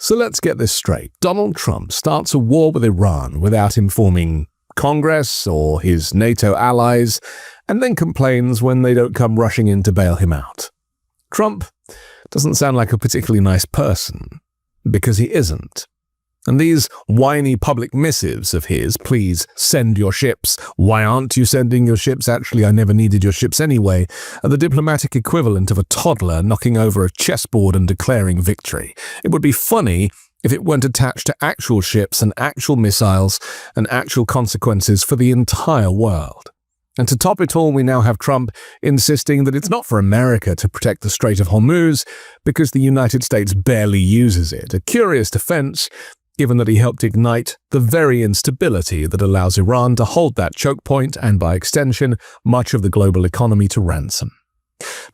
So let's get this straight. Donald Trump starts a war with Iran without informing Congress or his NATO allies, and then complains when they don't come rushing in to bail him out. Trump doesn't sound like a particularly nice person, because he isn't. And these whiny public missives of his, please send your ships, why aren't you sending your ships, actually I never needed your ships anyway, are the diplomatic equivalent of a toddler knocking over a chessboard and declaring victory. It would be funny if it weren't attached to actual ships and actual missiles and actual consequences for the entire world. And to top it all, we now have Trump insisting that it's not for America to protect the Strait of Hormuz because the United States barely uses it. A curious defense, given that he helped ignite the very instability that allows Iran to hold that choke point and, by extension, much of the global economy to ransom.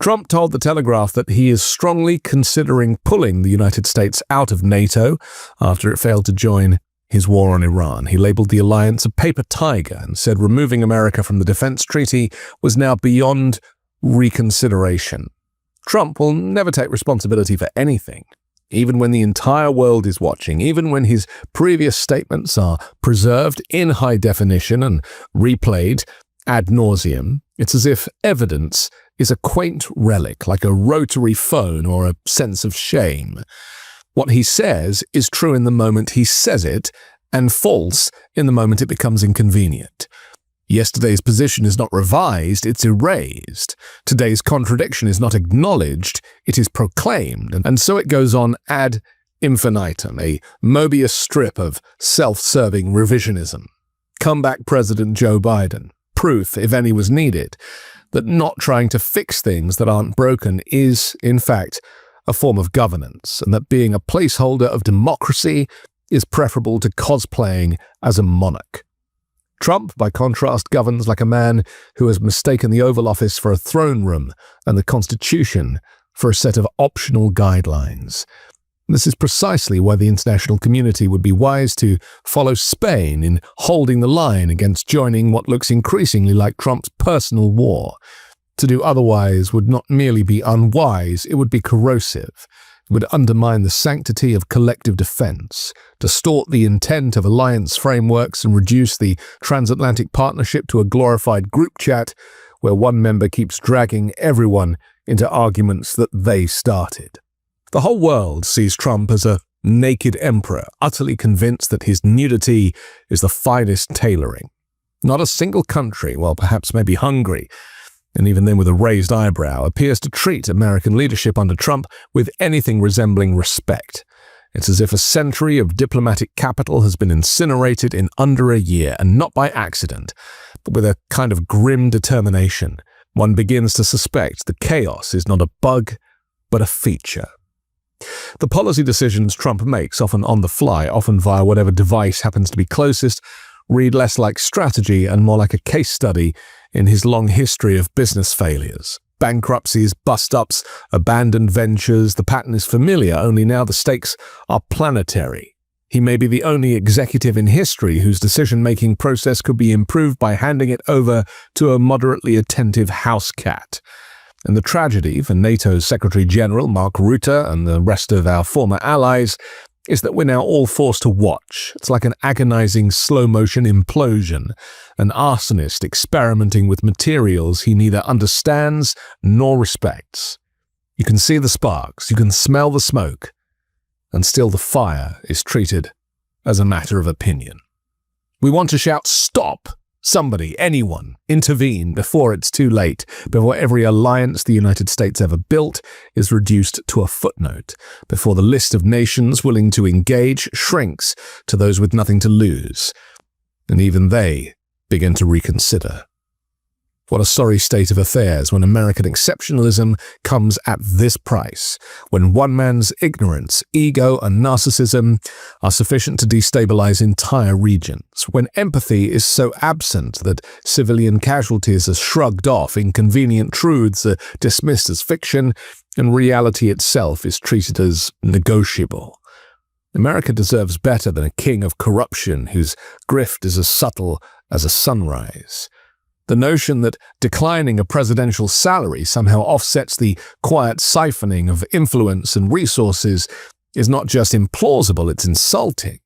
Trump told the Telegraph that he is strongly considering pulling the United States out of NATO after it failed to join his war on Iran. He labeled the alliance a paper tiger and said removing America from the defense treaty was now beyond reconsideration. Trump will never take responsibility for anything. Even when the entire world is watching, even when his previous statements are preserved in high definition and replayed ad nauseum, it's as if evidence is a quaint relic, like a rotary phone or a sense of shame. What he says is true in the moment he says it, and false in the moment it becomes inconvenient. Yesterday's position is not revised, it's erased. Today's contradiction is not acknowledged, it is proclaimed. And so it goes on ad infinitum, a Mobius strip of self-serving revisionism. Comeback President Joe Biden. Proof, if any was needed, that not trying to fix things that aren't broken is, in fact, a form of governance, and that being a placeholder of democracy is preferable to cosplaying as a monarch. Trump, by contrast, governs like a man who has mistaken the Oval Office for a throne room and the Constitution for a set of optional guidelines. This is precisely why the international community would be wise to follow Spain in holding the line against joining what looks increasingly like Trump's personal war. To do otherwise would not merely be unwise, it would be corrosive. It would undermine the sanctity of collective defense, distort the intent of alliance frameworks, and reduce the transatlantic partnership to a glorified group chat where one member keeps dragging everyone into arguments that they started. The whole world sees Trump as a naked emperor, utterly convinced that his nudity is the finest tailoring. Not a single country, well, perhaps maybe Hungary, and even then with a raised eyebrow, appears to treat American leadership under Trump with anything resembling respect. It's as if a century of diplomatic capital has been incinerated in under a year, and not by accident, but with a kind of grim determination. One begins to suspect the chaos is not a bug, but a feature. The policy decisions Trump makes, often on the fly, often via whatever device happens to be closest, read less like strategy and more like a case study in his long history of business failures. Bankruptcies, bust-ups, abandoned ventures, the pattern is familiar, only now the stakes are planetary. He may be the only executive in history whose decision-making process could be improved by handing it over to a moderately attentive house cat. And the tragedy for NATO's Secretary General, Mark Rutte, and the rest of our former allies is that we're now all forced to watch. It's like an agonizing slow-motion implosion, an arsonist experimenting with materials he neither understands nor respects. You can see the sparks, you can smell the smoke, and still the fire is treated as a matter of opinion. We want to shout, "Stop!" Somebody, anyone, intervene before it's too late, before every alliance the United States ever built is reduced to a footnote, before the list of nations willing to engage shrinks to those with nothing to lose, and even they begin to reconsider. What a sorry state of affairs when American exceptionalism comes at this price, when one man's ignorance, ego, and narcissism are sufficient to destabilize entire regions, when empathy is so absent that civilian casualties are shrugged off, inconvenient truths are dismissed as fiction, and reality itself is treated as negotiable. America deserves better than a king of corruption whose grift is as subtle as a sunrise. The notion that declining a presidential salary somehow offsets the quiet siphoning of influence and resources is not just implausible, it's insulting.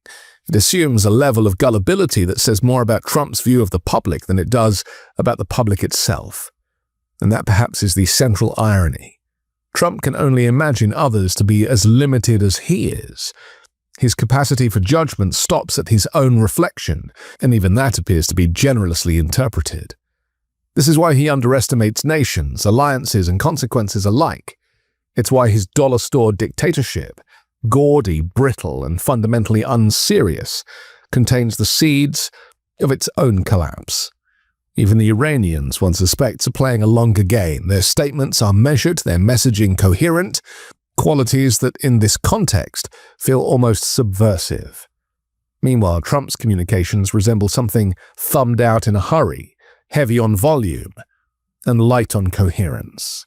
It assumes a level of gullibility that says more about Trump's view of the public than it does about the public itself. And that perhaps is the central irony. Trump can only imagine others to be as limited as he is. His capacity for judgment stops at his own reflection, and even that appears to be generously interpreted. This is why he underestimates nations, alliances, and consequences alike. It's why his dollar-store dictatorship, gaudy, brittle, and fundamentally unserious, contains the seeds of its own collapse. Even the Iranians, one suspects, are playing a longer game. Their statements are measured, their messaging coherent, qualities that in this context feel almost subversive. Meanwhile, Trump's communications resemble something thumbed out in a hurry, heavy on volume, and light on coherence.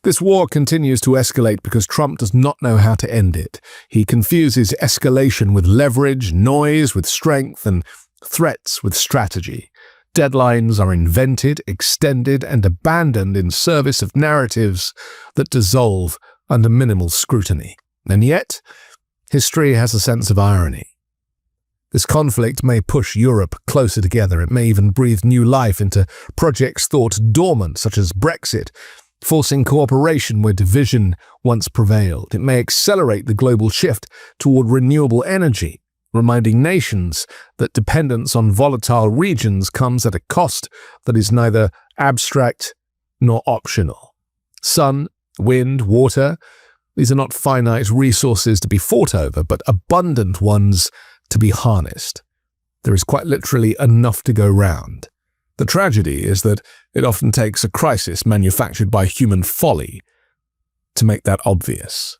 This war continues to escalate because Trump does not know how to end it. He confuses escalation with leverage, noise with strength, and threats with strategy. Deadlines are invented, extended, and abandoned in service of narratives that dissolve under minimal scrutiny. And yet, history has a sense of irony. This conflict may push Europe closer together. It may even breathe new life into projects thought dormant, such as Brexit, forcing cooperation where division once prevailed. It may accelerate the global shift toward renewable energy, reminding nations that dependence on volatile regions comes at a cost that is neither abstract nor optional. Sun, wind, water, these are not finite resources to be fought over, but abundant ones to be harnessed. There is quite literally enough to go round. The tragedy is that it often takes a crisis manufactured by human folly to make that obvious.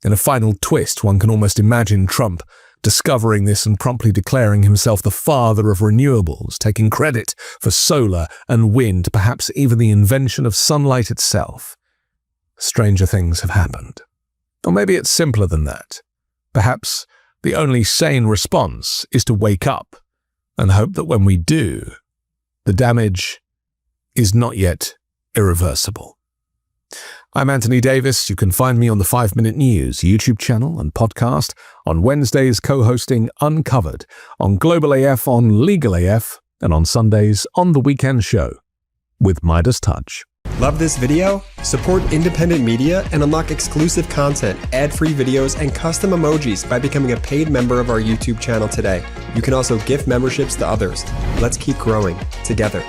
In a final twist, one can almost imagine Trump discovering this and promptly declaring himself the father of renewables, taking credit for solar and wind, perhaps even the invention of sunlight itself. Stranger things have happened. Or maybe it's simpler than that. Perhaps the only sane response is to wake up and hope that when we do, the damage is not yet irreversible. I'm Anthony Davis. You can find me on the 5 Minute News YouTube channel and podcast, on Wednesdays co-hosting Uncovered, on Global AF, on Legal AF, and on Sundays on The Weekend Show with MeidasTouch. Love this video? Support independent media and unlock exclusive content, ad-free videos, and custom emojis by becoming a paid member of our YouTube channel today. You can also gift memberships to others. Let's keep growing together.